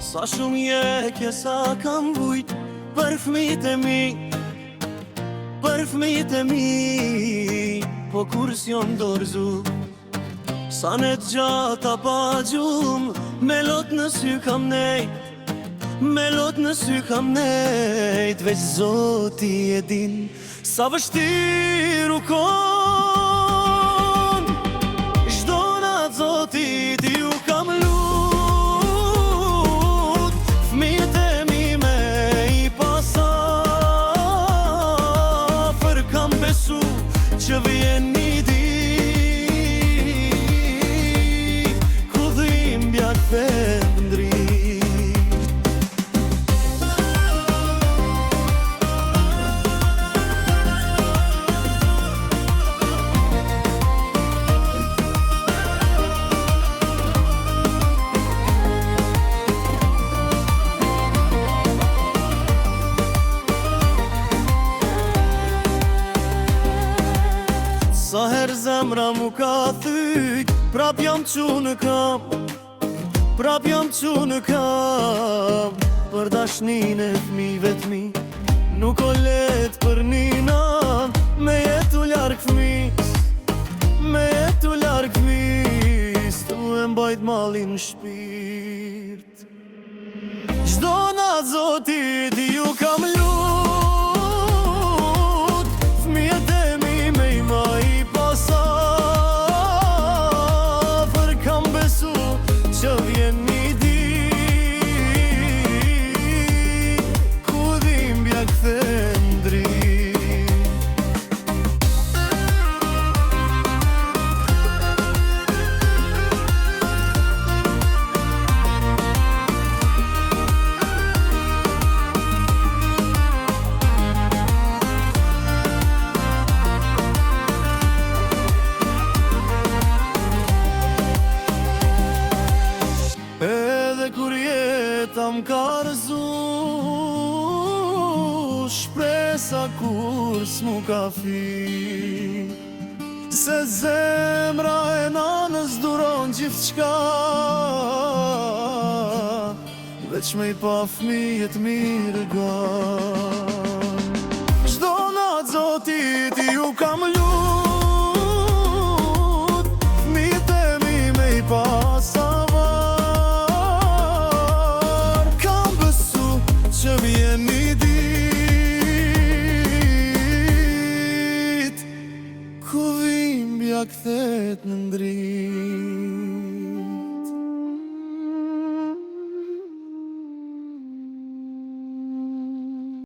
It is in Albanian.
Sa shumë jekje sa kam vujt për fëmijët e mi, për fëmijët e mi, po kur s'jon dorëzu. Sa në gjata pa gjumë, me lot në sy kam nejt, me lot në sy kam nejt. Veç Zoti e din sa vështiru kon. Çdo natë Zoti ti ju kam lut, fëmijët e mi me i pasafër. Kam besu që vjen një ditë ku dhimbja kthet ndri. Sa her zemra mu ka thyq, prap jam qu në kam, prap jam qu në kam. Për dashnin e fëmijëve t'mi, nuk o let për nina, me jetu larg fëmis, me jetu larg fëmis, tu e mbajt mallin në shpirt. Çdo natë Zoti ti ju kam lut, fëmijët e mi me i maj pasafër. Kam besu që vjen një ditë ku dhimbja kthet ndri. Edhe kur jeta m'ka rëzu, shpresa kur s'mu ka fi, se zemra e nanës duron gjithçka, veç me i pa fëmijët mirë gan. Çdo natë Zoti ti ju kam lut, fëmijët e mi me i pasafër. Kam besu që vjen një ditë ku dhimbja kthet në ndri.